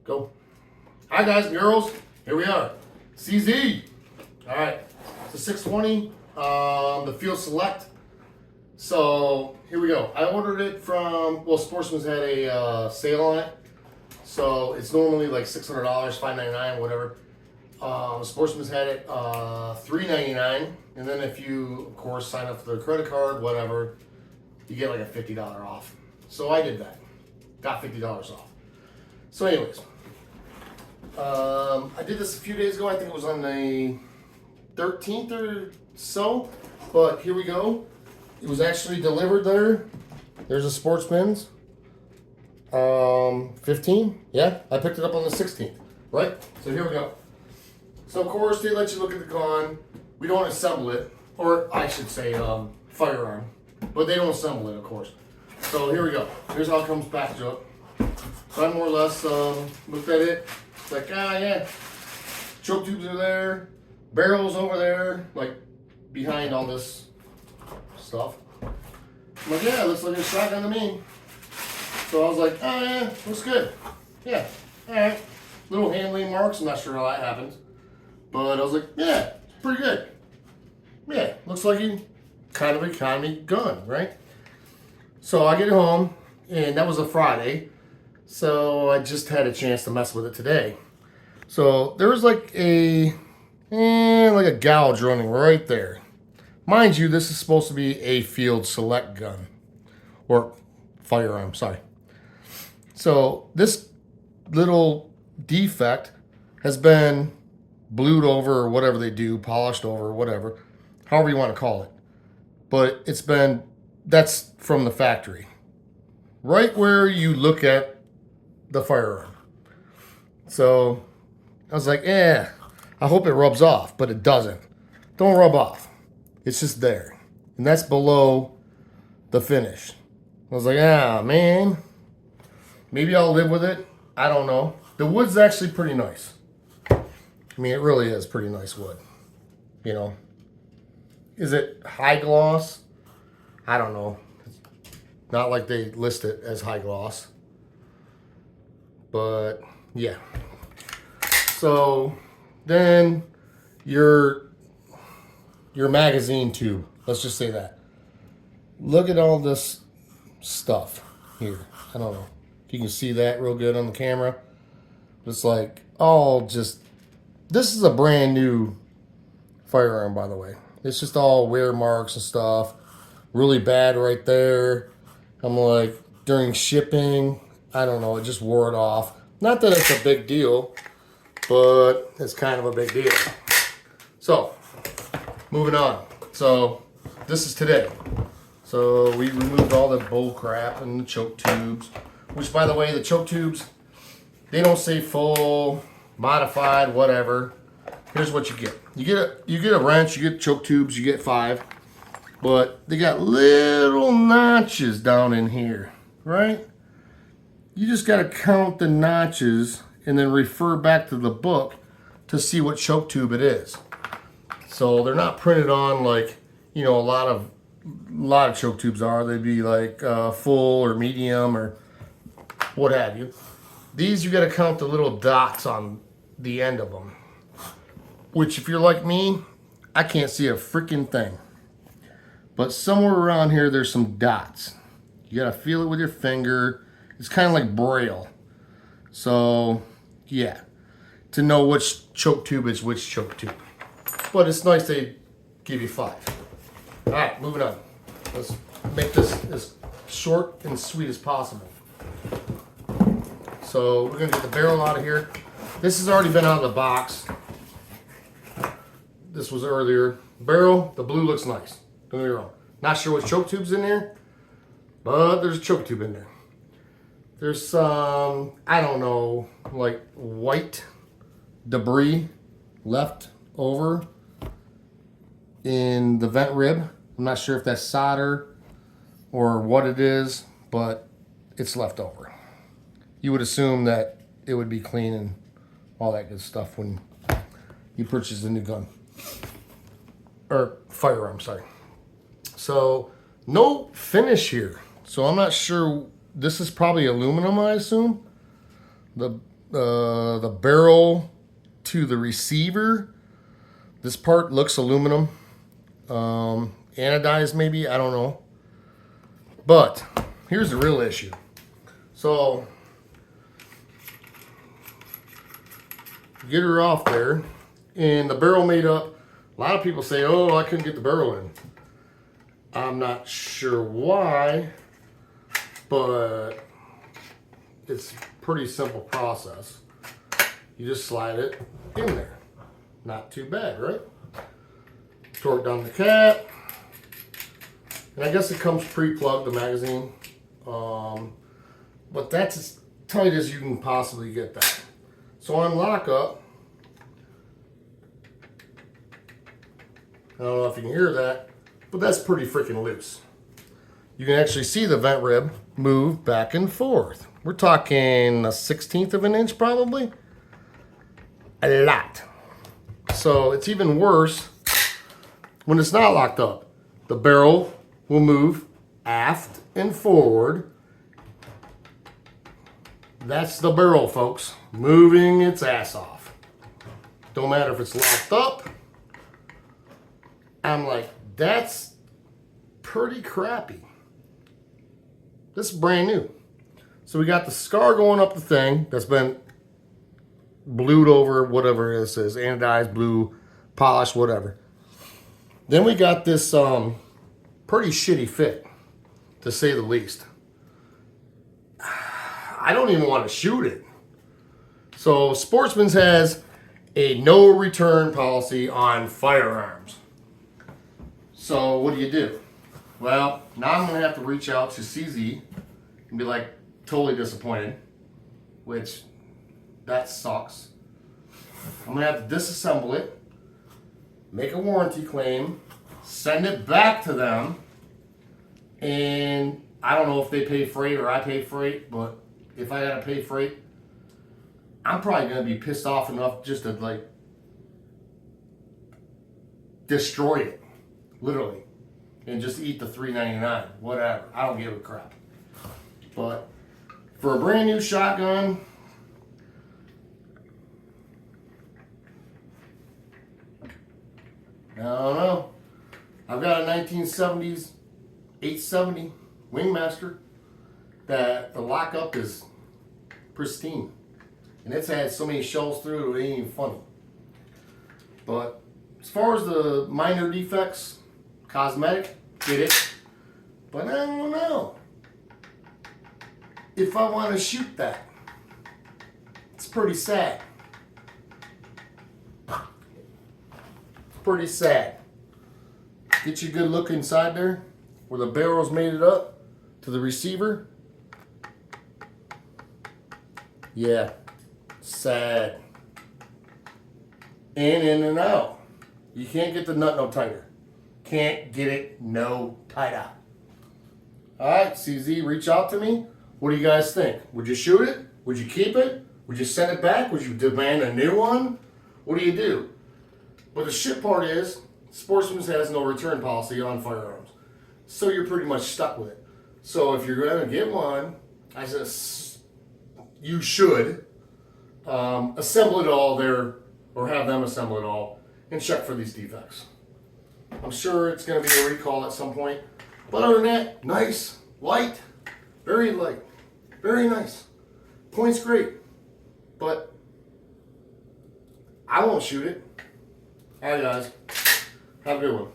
Go. Hi guys and girls, here we are. CZ. Alright, it's a 620, the Field Select. So here we go. I ordered it from, well, Sportsman's had a sale on it. So it's normally like $600, $599, whatever. Sportsman's had it $399, and then if you, of course, sign up for their credit card, whatever, you get like a $50 off. So I did that. Got $50 off. So anyways, I did this a few days ago. I think it was on the 13th or so. But here we go. It was actually delivered there. There's a Sportsman's. 15? Yeah, I picked it up on the 16th. Right? So here we go. So of course they let you look at the gun. We don't assemble it, or I should say firearm, but they don't assemble it, of course. So here we go. Here's how it comes packaged up. So I more or less looked at it. It's like, yeah, choke tubes are there, barrels over there, like behind all this stuff. I'm like, yeah, it looks like a shotgun to me. So I was like, oh yeah, looks good. Yeah, all right. Little handling marks. I'm not sure how that happens. But I was like, yeah, pretty good. Yeah, looks like a kind of economy gun, right? So I get home, and that was a Friday. So I just had a chance to mess with it today. So there was like a gouge running right there. Mind you, this is supposed to be a Field Select gun. Or firearm, sorry. So this little defect has been blued over or whatever they do, polished over or whatever, however you want to call it. But that's from the factory. Right where you look at the firearm. So I was like, I hope it rubs off, but it doesn't. Don't rub off. It's just there. And that's below the finish. I was like, man, maybe I'll live with it. I don't know. The wood's actually pretty nice. I mean, it really is pretty nice wood. You know. Is it high gloss? I don't know. It's not like they list it as high gloss. But, yeah. So, then your magazine tube. Let's just say that. Look at all this stuff here. I don't know if you can see that real good on the camera. It's like this is a brand new firearm, by the way. It's just all wear marks and stuff. Really bad right there. I'm like, during shipping, I don't know, it just wore it off. Not that it's a big deal, but it's kind of a big deal. So, moving on. So, this is today. So, we removed all the bull crap and the choke tubes. Which, by the way, the choke tubes, they don't say full, modified, whatever. Here's what you get. You get a wrench, you get choke tubes, you get 5. But they got little notches down in here, right? You just got to count the notches and then refer back to the book to see what choke tube it is. So they're not printed on like, a lot of choke tubes are. They'd be like full or medium or what have you. These, you got to count the little dots on the end of them. Which, if you're like me, I can't see a freaking thing. But somewhere around here, there's some dots. You got to feel it with your finger. It's kind of like Braille. So, yeah. To know which choke tube is which choke tube. But it's nice they give you 5. Alright, moving on. Let's make this as short and sweet as possible. So we're going to get the barrel out of here. This has already been out of the box. This was earlier. Barrel, the blue looks nice. Don't get me wrong. Not sure what choke tube's in there, but there's a choke tube in there. There's some, I don't know, like white debris left over in the vent rib. I'm not sure if that's solder or what it is, but it's left over. You would assume that it would be clean and all that good stuff when you purchase a new gun. Or firearm, sorry. So, no finish here. So I'm not sure, this is probably aluminum, I assume. The the barrel to the receiver. This part looks aluminum. Anodized maybe, I don't know. But here's the real issue. So get her off there, and the barrel made up. A lot of people say, oh, I couldn't get the barrel in. I'm not sure why, but it's a pretty simple process. You just slide it in there. Not too bad, right? Torque down the cap. And I guess it comes pre-plugged, the magazine. But that's as tight as you can possibly get that. So on lockup, I don't know if you can hear that, but that's pretty freaking loose. You can actually see the vent rib move back and forth. We're talking a 1/16 of an inch probably. A lot. So it's even worse when it's not locked up. The barrel will move aft and forward. That's the barrel, folks, moving its ass off. Don't matter if it's locked up. I'm like, that's pretty crappy. This is brand new. So we got the scar going up the thing that's been blued over, whatever this is, anodized, blue, polished, whatever. Then we got this pretty shitty fit, to say the least. I don't even want to shoot it. So Sportsman's has a no return policy on firearms. So what do? Well, now I'm going to have to reach out to CZ and be like totally disappointed, which that sucks. I'm going to have to disassemble it, make a warranty claim, send it back to them, and I don't know if they pay freight or I pay freight, but if I gotta pay freight, I'm probably gonna be pissed off enough just to like destroy it, literally, and just eat the $3.99, whatever. I don't give a crap. But for a brand new shotgun, I don't know. I've got a 1970s 870 Wingmaster that the lockup is pristine. And it's had so many shells through it ain't even funny. But as far as the minor defects, cosmetic, get it. But I don't know if I want to shoot that. It's pretty sad. Pretty sad. Get you a good look inside there where the barrel's made it up to the receiver. Yeah, sad. In and out. You can't get the nut no tighter. Can't get it no tighter. Alright, CZ, reach out to me. What do you guys think? Would you shoot it? Would you keep it? Would you send it back? Would you demand a new one? What do you do? But the shit part is, Sportsman's has no return policy on firearms. So you're pretty much stuck with it. So if you're going to get one, I said you should assemble it all there, or have them assemble it all, and check for these defects. I'm sure it's going to be a recall at some point. But other than that, nice, light, very light, very nice. Point's great, but I won't shoot it. All right, guys. Have a good one.